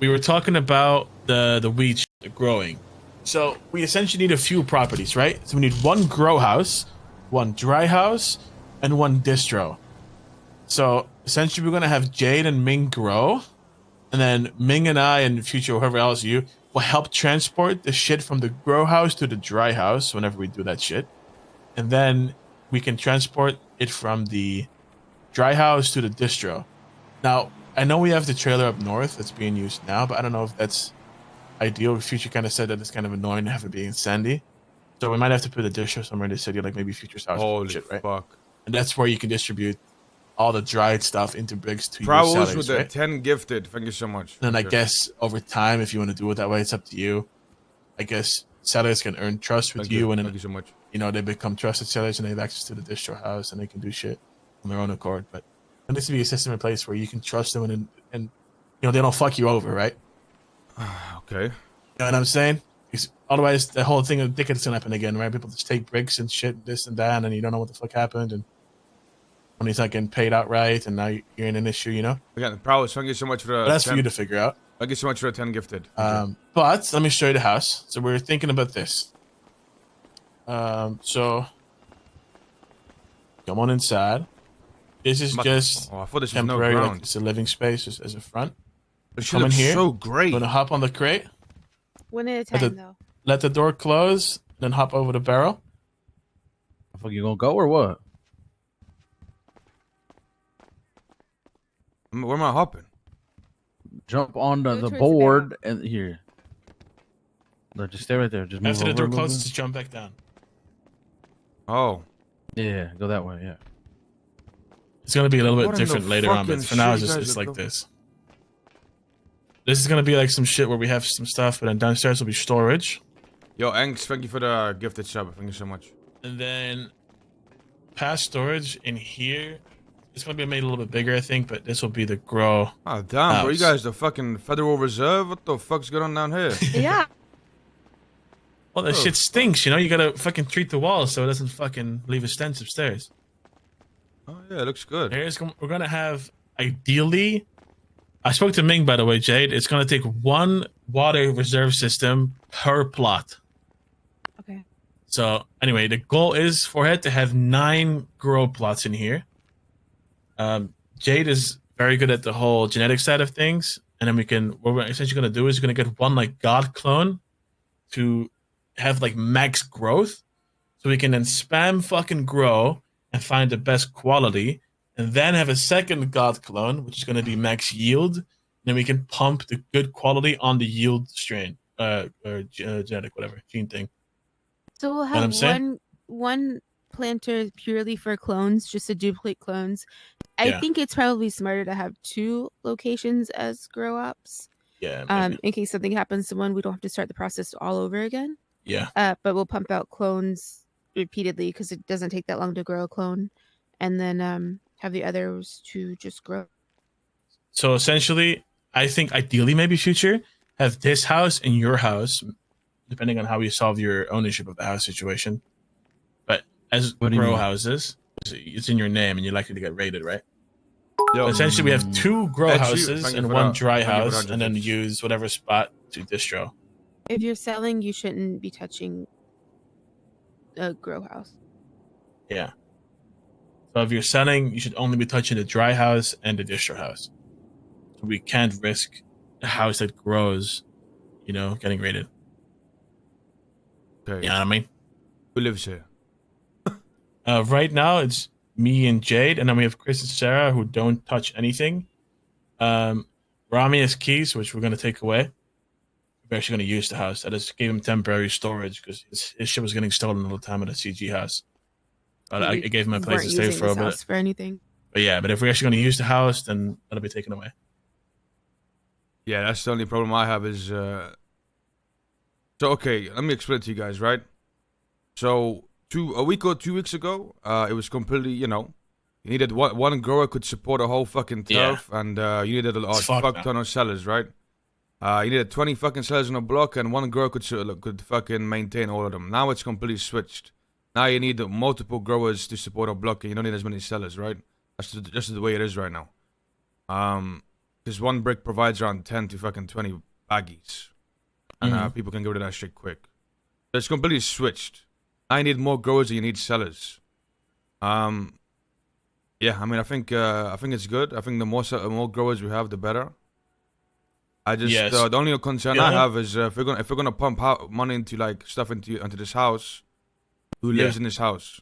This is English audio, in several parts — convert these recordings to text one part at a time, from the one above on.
we were talking about the wheat growing. So we essentially need a few properties, right? So we need one grow house, one dry house, and one distro. So essentially, we're gonna have Jade and Ming grow, and then Ming and I, and future whoever else you will help transport the shit from the grow house to the dry house whenever we do that shit, and then we can transport it from the dry house to the distro. Now, I know we have the trailer up north that's being used now, but I don't know if that's ideal. Future kind of said that it's kind of annoying to have it being sandy. So we might have to put a distro somewhere in the city, like maybe Future's house or Holy shit, right? fuck. And that's where you can distribute all the dried stuff into bricks to your Prowls sellers, with the right? 10 gifted. Thank you so much. And then I guess over time, if you want to do it that way, it's up to you. I guess sellers can earn trust with you, and then Thank you so much. you know they become trusted sellers, and they have access to the distro house, and they can do shit on their own accord. But there needs to be a system in place where you can trust them, and you know they don't fuck you over, right? Okay. You know what I'm saying? Because otherwise, the whole thing of dickhead's gonna happen again, right? People just take bricks and shit, this and that, and you don't know what the fuck happened, and money's not getting paid outright, and now you're in an issue, you know? Again, Prowls, thank you so much for the But that's 10. for you to figure out. Thank you so much for the 10 gifted. But let me show you the house. So we're thinking about this. So come on inside. This is just I thought this was temporary, no like ground. it's a living space as a front. This shit Come in looks here. so great. Gonna hop on the crate. One at a time, though. Let the door close, then hop over the barrel. The fuck, you gonna go or what? Where am I hopping? Jump on Go the towards the board and here. No, just stay right there. Just move After the over door a little closes, bit. just jump back down. Oh. Yeah, go that way. Yeah. It's gonna be a little bit What in the different later on, but fucking for now, shit you guys it's are like doing? this. This is gonna be like some shit where we have some stuff, but then downstairs will be storage. Yo, Anks, thank you for the gifted sub. Thank you so much. And then past storage in here, it's gonna be made a little bit bigger, I think, but this will be the grow. Oh, damn, bro. You House. guys, the fucking Federal Reserve? What the fuck's going on down here? Yeah. Well, that Oh, shit stinks, you know? You gotta fucking treat the walls so it doesn't fucking leave a stench upstairs. Oh, yeah, it looks good. We're gonna have, ideally, I spoke to Ming, by the way, Jade. It's gonna take one water reserve system per plot. Okay. So, anyway, the goal is for it to have 9 grow plots in here. Jade is very good at the whole genetic side of things, and then what we're essentially gonna do is we're gonna get one like god clone to have like max growth, so we can then spam fucking grow and find the best quality, and then have a second god clone, which is gonna be max yield. And then we can pump the good quality on the yield strain, or genetic, whatever gene thing. So we'll what I'm have saying? one planter purely for clones, just to duplicate clones. I Yeah. think it's probably smarter to have 2 locations as grow ups. Yeah. Maybe. In case something happens to one, we don't have to start the process all over again. Yeah. But we'll pump out clones repeatedly because it doesn't take that long to grow a clone, and then have the others to just grow. So essentially, I think ideally maybe future have this house and your house, depending on how you solve your ownership of the house situation. But as What do you grow mean? houses, it's in your name and you're likely to get raided, right? Yo, Essentially, we have 2 grow Thank you. houses Thank you and for 1 that. dry Thank you for house, that, and then Jeffy. use whatever spot to distro. If you're selling, you shouldn't be touching a grow house. Yeah. So if you're selling, you should only be touching the dry house and the distro house. So we can't risk the house that grows, you know, getting raided. okay. You know what I mean? Who lives here? Right now, it's me and Jade, and then we have Chris and Sarah who don't touch anything. Rami has keys, which we're going to take away. We're actually going to use the house. I just gave him temporary storage because his shit was getting stolen all the time at the CG house. But I gave him a place to stay for a bit. For anything. But yeah, but if we're actually going to use the house, then that'll be taken away. Yeah, that's the only problem I have is... So, okay, let me explain it to you guys, right? So, a week or 2 weeks ago, it was completely, you know... You needed one grower could support a whole fucking turf, and you needed a fuck ton of sellers, right? You needed 20 fucking sellers on a block, and one grower could fucking maintain all of them. Now it's completely switched. Now you need multiple growers to support a block, and you don't need as many sellers, right? That's just the way it is right now. Because one brick provides around 10 to fucking 20 baggies. And people can get rid of that shit quick. So it's completely switched. I need more growers than you need sellers. Yeah, I mean, I think it's good. I think the more growers we have, the better. I just Yes. the only concern Yeah. I have is if we're gonna pump out money into like stuff into this house, who lives in this house?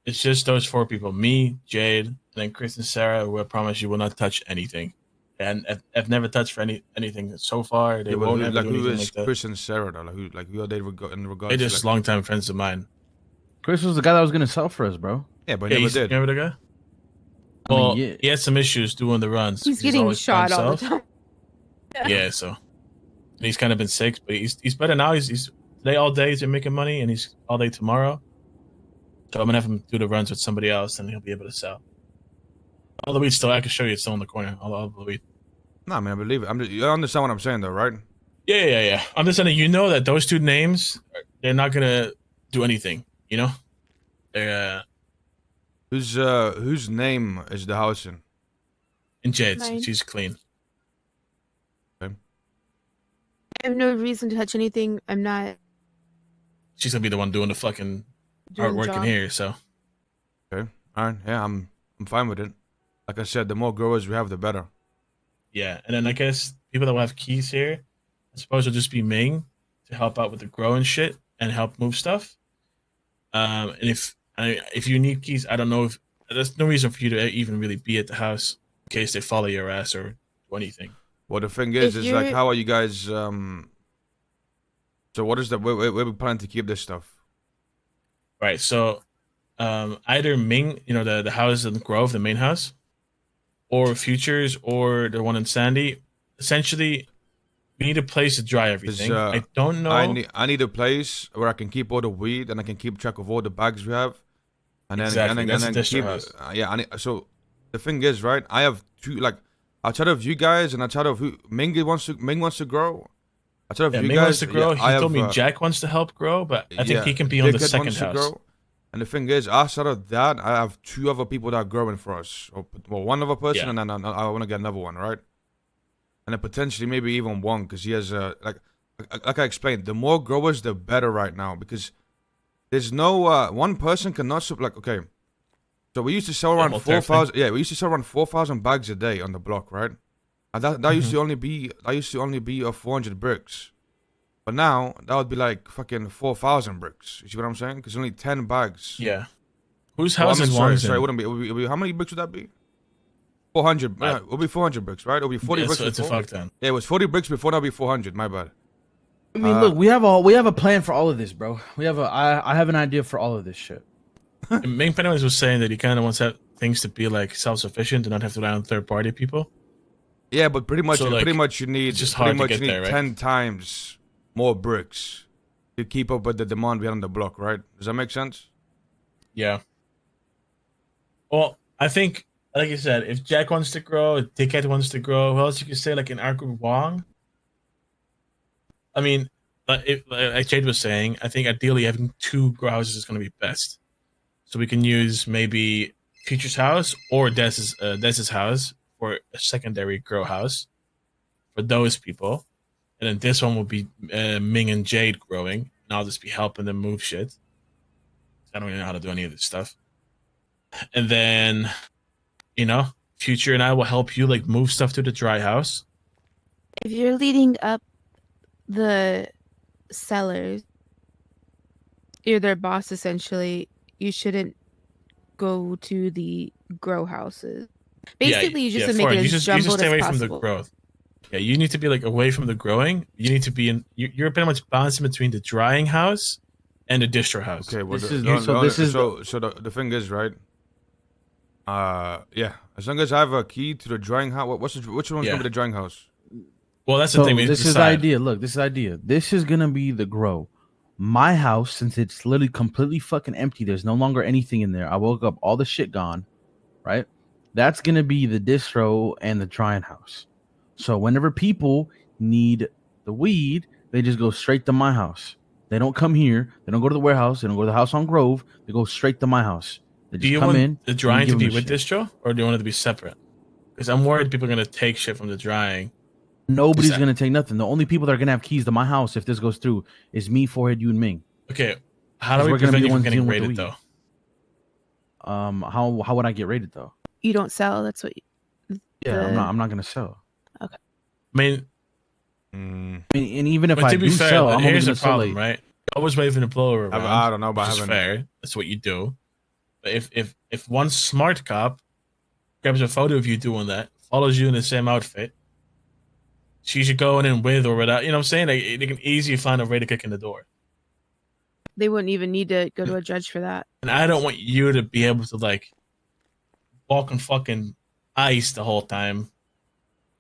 It's just those 4 people: me, Jade, and then Chris and Sarah. Who I promise you will not touch anything, and I've never touched for anything so far. They Yeah, but won't who, ever like do who anything is like that. Chris and Sarah though? Like who are they in regards? They're to, just like, longtime friends of mine. Chris was the guy that was gonna sell for us, bro. yeah, but he Yeah, never did. remember the guy? I mean, Well, yeah. he had some issues doing the runs. He's getting always by shot all the himself. time. Yeah, so and he's kind of been sick, but he's better now. He's today all day he's been making money, and he's all day tomorrow. So I'm gonna have him do the runs with somebody else, and he'll be able to sell. All the weed still, I can show you, it's still in the corner. All the weed. No, I mean, I believe it. You understand what I'm saying though, right? Yeah. I'm just saying, you know that those 2 names, they're not gonna do anything. You know, they're Whose name is the house in? in Jade's. Mine. She's clean. I have no reason to touch anything. I'm not She's gonna be the one doing the fucking doing artwork in job. here. So Okay, all right, yeah, I'm fine with it. Like I said, the more growers we have, the better. yeah, and then I guess people that will have keys here, I suppose will just be Ming to help out with the growing shit and help move stuff. And if you need keys, I don't know if there's no reason for you to even really be at the house in case they follow your ass or do anything. Well, the thing is If like, you're- how are you guys? So what is the where we plan to keep this stuff? Right. So either Ming, the house in Grove, the main house, or Futures, or the one in Sandy. Essentially, we need a place to dry everything. I don't know. I need a place where I can keep all the weed and I can keep track of all the bags we have. And then Exactly, that's and the then distro keep house. so the thing is, right? I have 2 like outside of you guys and outside of who Ming wants to grow. Outside of Yeah, you Ming guys, wants to grow. I He told me have, Jack wants to help grow, but I think yeah, he can be on the Dickhead second wants to house. grow. And the thing is, outside of that, I have 2 other people that are growing for us. Well, one other person, Yeah. and then I want to get another one, right? And then potentially maybe even one, because he has like I explained, the more growers, the better right now, because there's no one person cannot like okay. So we used to sell around Double tariff 4,000. Yeah, we used to sell around 4,000 bags a day on the block, right? And that used to only be 400 bricks. But now that would be like fucking 4,000 bricks. You see what I'm saying? Because only 10 bags. Yeah. Whose Well, I house mean, is sorry, one? sorry, it wouldn't be. It would be. How many bricks would that be? 400. Right. Yeah, it would be 400 bricks, right? It would be 40 bricks. It's a before. fuck then. Yeah, it was 40 bricks before. That'll be 400. My bad. I mean, look, we have a plan for all of this, bro. I have an idea for all of this shit. Ming Pennyways was saying that he kind of wants things to be like self-sufficient and not have to rely on third-party people. Yeah, but pretty much, So, like, you need it's just pretty hard to much get you need there, right? 10 times more bricks to keep up with the demand we had on the block, right? Does that make sense? Yeah. Well, I think, like you said, if Jack wants to grow, if Dickhead wants to grow, who else you could say, like in our group, Wong? I mean, like Jade was saying, I think ideally having 2 grow houses is going to be best. So we can use maybe Future's house or Des's house for a secondary grow house for those people. And then this one will be Ming and Jade growing, and I'll just be helping them move shit. I don't even know how to do any of this stuff. And then, Future and I will help you like move stuff to the dry house. If you're leading up the sellers, you're their boss essentially. You shouldn't go to the grow houses. Basically, you just yeah, make Florian, it as you just jumbled stay as away possible. from the growth. Yeah, you need to be like away from the growing. You need to be in. You're pretty much balancing between the drying house and the distro house. Okay, well, This the, is- the- so the- this is so the thing is, right? Yeah, as long as I have a key to the drying house, which one's Yeah. gonna be the drying house? Well, that's the So thing. We this is the decide. idea. Look, this is the idea. This is gonna be the grow. My house, since it's literally completely fucking empty, there's no longer anything in there. I woke up, all the shit gone, right? That's gonna be the distro and the drying house. So whenever people need the weed, they just go straight to my house. They don't come here. They don't go to the warehouse. They don't go to the house on Grove. They go straight to my house. They Do just you come want in. the drying to give be them the with shit. distro, or do you want it to be separate? Because I'm worried people are gonna take shit from the drying. Nobody's Is that- gonna take nothing. The only people that are gonna have keys to my house if this goes through is me, Forehead, you, and Ming. Okay, how do we We're gonna prevent be you the from ones getting dealing with the raided weed. though? How would I get rated though? You don't sell. That's what. Yeah, The- I'm not gonna sell. I mean, Mm, I mean, and even if but I to be do fair, sell, I'm only here's gonna the sell problem, like right? You're always waving the blower around. I don't know, but which I is haven't. fair. That's what you do. But if one smart cop grabs a photo of you doing that, follows you in the same outfit, she should go in with or without. You know what I'm saying? They can easily find a way to kick in the door. They wouldn't even need to go to a judge for that. And I don't want you to be able to like walk on fucking ice the whole time,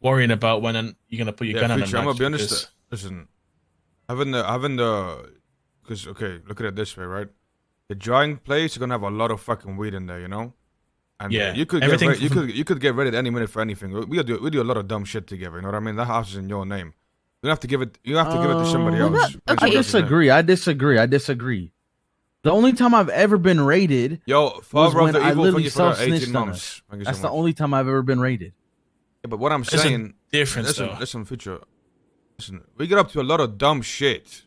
worrying about when you're gonna put your Yeah, gun on Future, them. I'm gonna be honest. Listen, having the, because okay, look at it this way, right? The drying place are gonna have a lot of fucking weed in there, you know. And Yeah, you could everything you could get raided any minute for anything. We do a lot of dumb shit together. You know what I mean? That house is in your name. You have to give it. You have to give it to somebody Well, else. okay. I disagree. The only time I've ever been raided Yo, was Father of when the I Evil, literally thank you for the 18 self-snitched on months. us. Thank you That's so the much. only time I've ever been raided. Yeah, but what I'm There's a saying, difference though. listen, Future. Listen, we get up to a lot of dumb shit.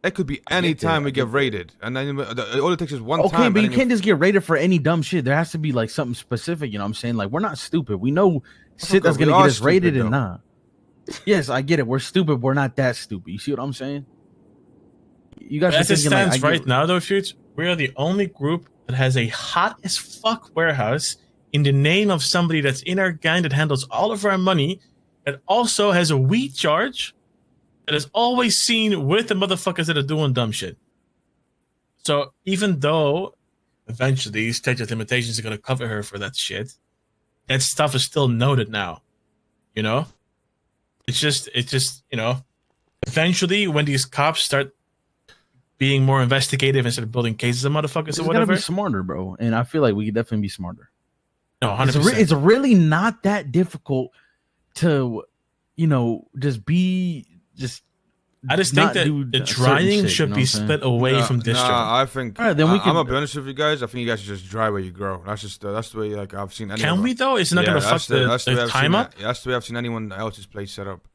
It could be any time we get raided, and then all it takes is one Okay, time. but you and can't just get raided for any dumb shit. There has to be like something specific. You know what I'm saying? Like we're not stupid. We know shit that's we gonna are get us raided stupid, and though. nah. Yes, I get it. We're stupid. We're not that stupid. You see what I'm saying? You guys are As it thinking like stands right now, though, Future, we are the only group that has a hot as fuck warehouse in the name of somebody that's in our gang that handles all of our money, that also has a weed charge, that is always seen with the motherfuckers that are doing dumb shit. So even though eventually statute of limitations are gonna cover her for that shit, that stuff is still noted now. You know? It's just eventually when these cops start being more investigative instead of building cases of motherfuckers it's or gotta whatever. be smarter, bro. And I feel like we could definitely be smarter. No, 100%. It's really not that difficult to, just I just think not that do the certain drying shit, should you know be what I'm saying? split away Nah, from distro. Nah, I think. All right, then we I'm gonna can- be honest with you guys. I think you guys should just dry where you grow. That's just that's the way like I've seen. Can we though? It's not gonna fuck the way I've time seen up. That's the way I've seen anyone else's place set up.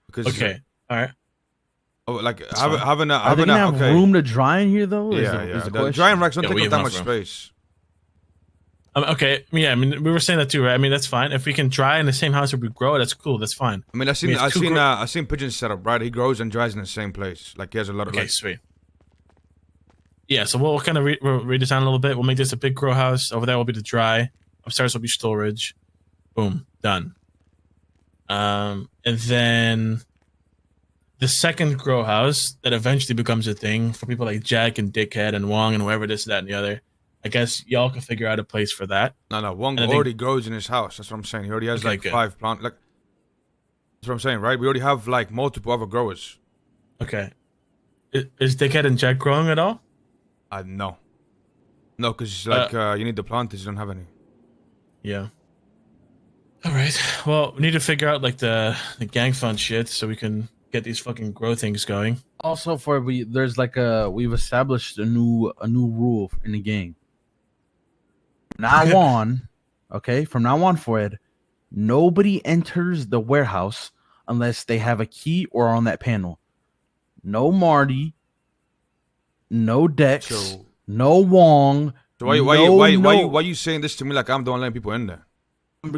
Because Okay, all right. like fine. having a Are they gonna have room to dry in here though? Yeah, Is the the question. drying racks don't Yeah, take we up have that much enough room. space. Okay, yeah. I mean, we were saying that too, right? I mean, that's fine. If we can dry in the same house where we grow, that's cool. That's fine. I mean, I've seen Pigeon's set up right. He grows and dries in the same place. Like he has a lot of Okay, like. sweet. Yeah, so we'll kind of we'll redesign a little bit. We'll make this a big grow house. Over there will be the dry. Upstairs will be storage. Boom, done. And then the second grow house that eventually becomes a thing for people like Jack and Dickhead and Wong and whoever this, that, and the other. I guess y'all can figure out a place for that. No, Wong And I already grows in his house. That's what I'm saying. He already has Okay, like good. 5 plant. Like that's what I'm saying, right? We already have like multiple other growers. Okay. Is Dickhead and Jack growing at all? No, because like you need the planters. You don't have any. Yeah. All right. Well, we need to figure out like the gang fund shit so we can get these fucking grow things going. Also, there's like we've established a new rule in the game. Now on, okay, from now on, Fred, nobody enters the warehouse unless they have a key or are on that panel. No Marty, no Dex, So- no Wong. So why you saying this to me like I'm the one letting people in there?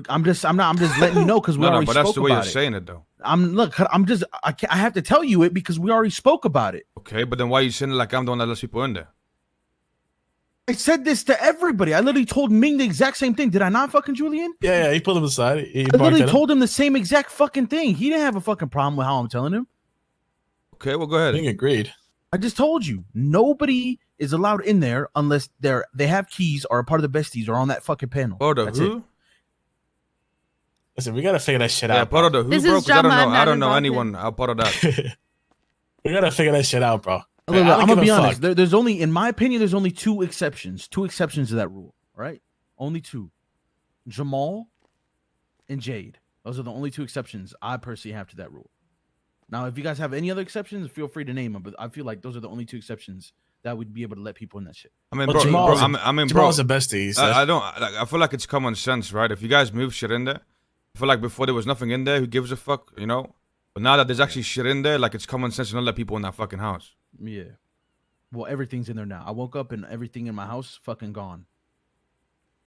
I'm just letting you know because we No, already but that's spoke the way you're about it. saying it though. I have to tell you it because we already spoke about it. Okay, but then why you saying it like I'm the one that lets people in there? I said this to everybody. I literally told Ming the exact same thing. Did I not, fucking Julian? Yeah, he pulled him aside. He I literally told him the same exact fucking thing. He didn't have a fucking problem with how I'm telling him. Okay, well go ahead. He agreed. I just told you. Nobody is allowed in there unless they have keys or are part of the besties or on that fucking panel. Part of That's who? it. Listen, we gotta figure that shit Yeah, out. part of the who, This bro? is 'Cause I don't drama I'm know. I not don't know involved anyone. I'm part of that. We gotta figure that shit out, bro. Look, I don't I'm gonna give be a honest. fuck. There's only, in my opinion, there's only two exceptions. Two exceptions to that rule. All right, only two. Jamal and Jade. Those are the only two exceptions I personally have to that rule. Now, if you guys have any other exceptions, feel free to name them. But I feel like those are the only two exceptions that would be able to let people in that shit. I mean, Well, bro, Jamal's- I mean, bro. Jamal's a bestie. So I don't. Like, I feel like it's common sense, right? If you guys move shit in there, I feel like before there was nothing in there. Who gives a fuck, you know? But now that there's actually shit in there, like it's common sense to not let people in that fucking house. Yeah. Well, everything's in there now. I woke up and everything in my house fucking gone.